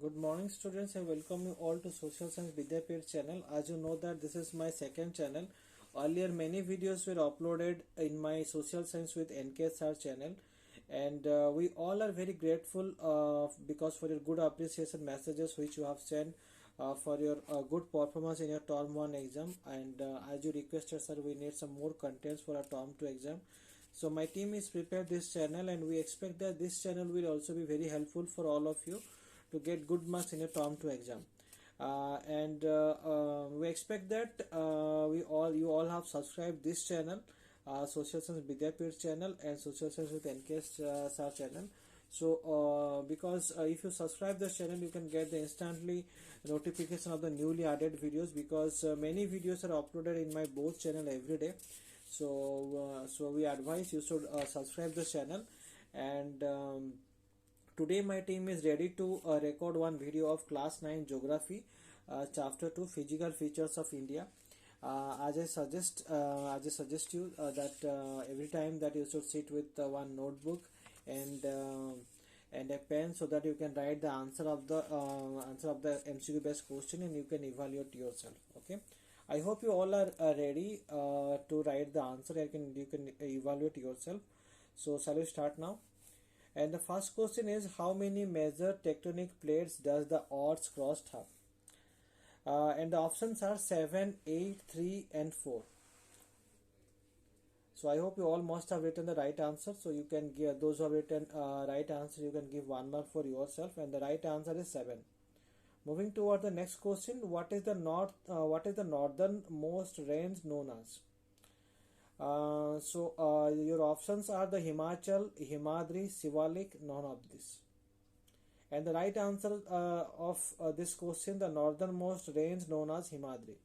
Good morning students. I welcome you all to Social Science Vidyapeeth channel. As you know that this is my second channel. Earlier many videos were uploaded in my Social Science with NKSR channel, and we all are very grateful because for your good appreciation messages which you have sent for your good performance in your term 1 exam, and as you requested sir, we need some more contents for our term 2 exam. So my team is prepared this channel, and we expect that this channel will also be very helpful for all of you to get good marks in your term 2 exam. And we expect that you all have subscribed this channel, Social Science Vidyapeeth channel and Social Science with NKS SAR channel. So because if you subscribe this channel, you can get the instantly notification of the newly added videos, because many videos are uploaded in my both channel every day. So we advise you should subscribe this channel. And today my team is ready to record one video of class 9 geography, chapter 2 physical features of India. As I suggest you that every time that you should sit with one notebook and a pen, so that you can write the answer of the MCQ based question, and you can evaluate yourself. Okay, I hope you all are ready to write the answer. You can evaluate yourself. So shall we start now? And the first question is, how many major tectonic plates does the Earth's crust have? And the options are 7, 8, 3 and 4. So I hope you all must have written the right answer. So you can give, those who have written right answer, you can give 1 mark for yourself, and the right answer is 7. Moving toward the next question, what is the northernmost range known as? Your options are the Himachal, Himadri, Sivalik, none of this. And the right answer of this question, the northernmost range known as Himadri.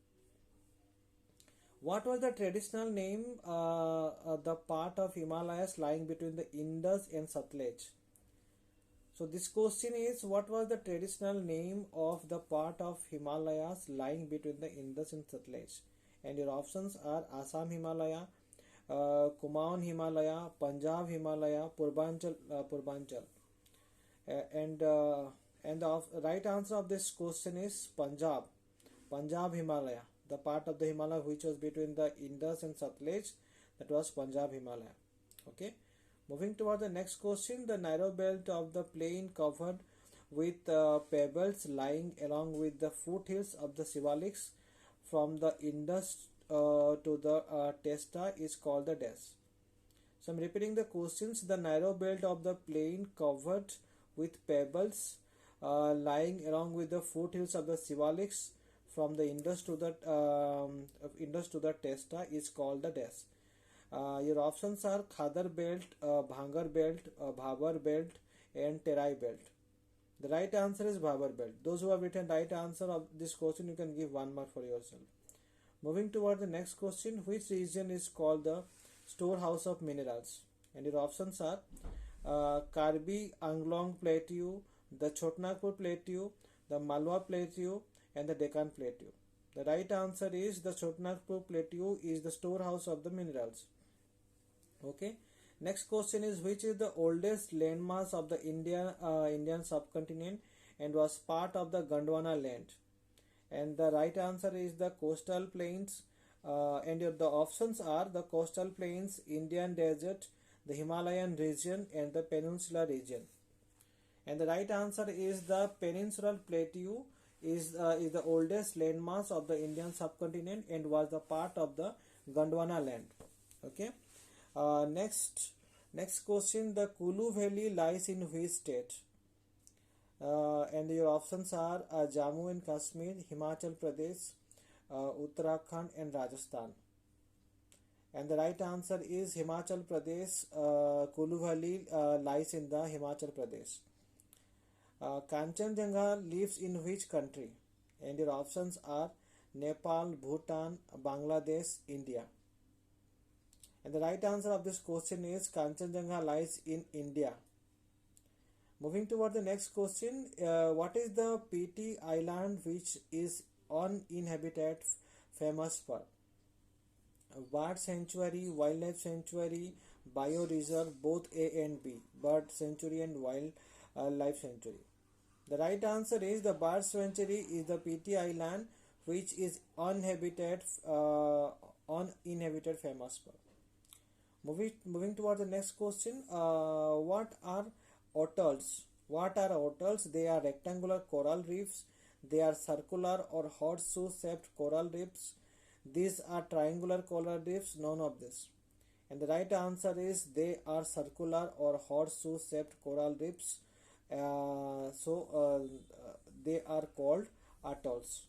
What was the traditional name, the part of Himalayas lying between the Indus and Satluj? So this question is, what was the traditional name of the part of Himalayas lying between the Indus and Satluj? And your options are Assam Himalaya, Kumaon Himalaya, Punjab Himalaya, Purbanchal. And the right answer of this question is Punjab Himalaya. The part of the Himalaya which was between the Indus and Satluj, that was Punjab Himalaya. Okay. Moving toward the next question, the narrow belt of the plain covered with pebbles lying along with the foothills of the Sivaliks from the Indus to the Testa is called the dash. So I'm repeating the questions. The narrow belt of the plain covered with pebbles lying along with the foothills of the Sivaliks from the Indus to the Testa is called the dash. Your options are Khadar belt, Bhangar belt, Bhabar belt and Terai belt. The right answer is Bhabar belt. Those who have written right answer of this question, you can give 1 mark for yourself. Moving toward the next question, which region is called the storehouse of minerals? And your options are Karbi Anglong Plateau, the Chotnagpur Plateau, the Malwa Plateau and the Deccan Plateau. The right answer is the Chotnagpur Plateau is the storehouse of the minerals. Okay. Next question is, which is the oldest landmass of the Indian subcontinent and was part of the Gondwana land? And the right answer is the coastal plains, and the options are the coastal plains, Indian desert, the Himalayan region and the peninsular region. And the right answer is the peninsular plateau is the oldest landmass of the Indian subcontinent and was the part of the Gondwana land. Okay. Next question, the Kulu Valley lies in which state? And your options are Jammu and Kashmir, Himachal Pradesh, Uttarakhand and Rajasthan. And the right answer is Himachal Pradesh. Kulu Valley lies in the Himachal Pradesh. Kanchenjunga lives in which country? And your options are Nepal, Bhutan, Bangladesh, India. And the right answer of this question is Kanchenjunga lies in India. Moving toward the next question, what is the PT Island which is uninhabited famous for? Bird sanctuary, wildlife sanctuary, bioreserve, both A and B. Bird sanctuary and wildlife sanctuary. The right answer is the bird sanctuary is the PT Island, which is uninhabited famous for. Moving toward the next question. What are atolls? What are atolls? They are rectangular coral reefs. They are circular or horseshoe-shaped coral reefs. These are triangular coral reefs. None of this. And the right answer is they are circular or horseshoe-shaped coral reefs. They are called atolls.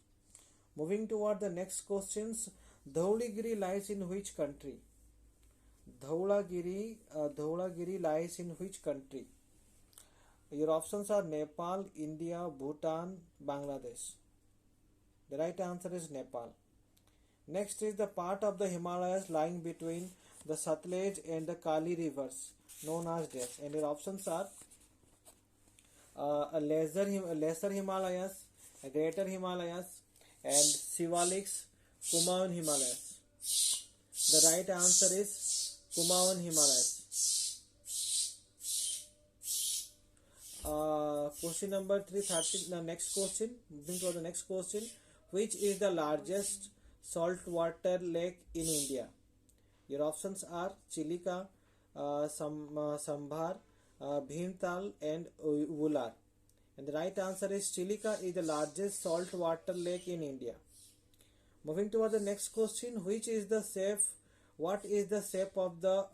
Moving toward the next questions. Dhauligiri lies in which country? Dhaulagiri lies in which country? Your options are Nepal, India, Bhutan, Bangladesh. The right answer is Nepal. Next is the part of the Himalayas lying between the Satluj and the Kali rivers, known as this. And your options are Lesser Himalayas, Greater Himalayas, and Sivaliks, Kumaon Himalayas. The right answer is Kumaon Himalayas. Question number 330. The next question. Moving to the next question. Which is the largest saltwater lake in India? Your options are Chilika, Sambhar, Bhimtal, and Wular. And the right answer is Chilika is the largest saltwater lake in India. Moving toward the next question. What is the shape of the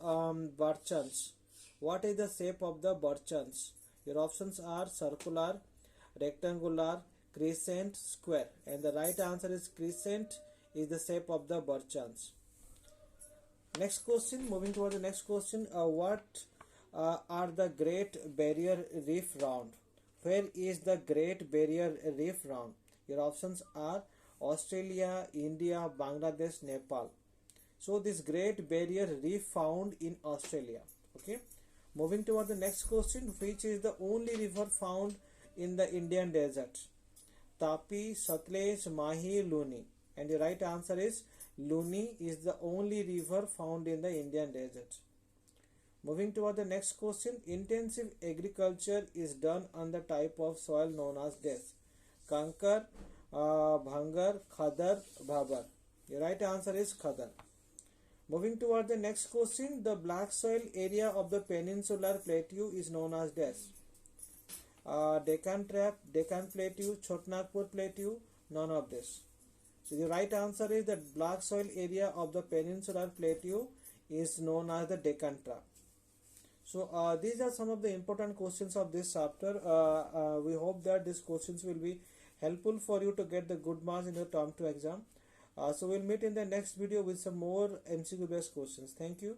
Barchans? What is the shape of the Barchans? Your options are circular, rectangular, crescent, square. And the right answer is crescent is the shape of the Barchans. Next question. Moving toward the next question. What are the Great Barrier Reef found? Where is the Great Barrier Reef found? Your options are Australia, India, Bangladesh, Nepal. So this Great Barrier Reef found in Australia. Okay. Moving toward the next question. Which is the only river found in the Indian desert? Tapi, Satluj, Mahi, Luni. And the right answer is Luni is the only river found in the Indian desert. Moving toward the next question. Intensive agriculture is done on the type of soil known as this: Kankar, Bhangar, Khadar, Bhabar. The right answer is Khadar. Moving toward the next question. The black soil area of the peninsular plateau is known as this: Deccan Trap, Deccan Plateau, Chotnagpur Plateau. None of this. So the right answer is that black soil area of the peninsular plateau is known as the Deccan Trap. So these are some of the important questions of this chapter. We hope that these questions will be helpful for you to get the good marks in your term 2 exam. So we'll meet in the next video with some more MCQ based questions. Thank you.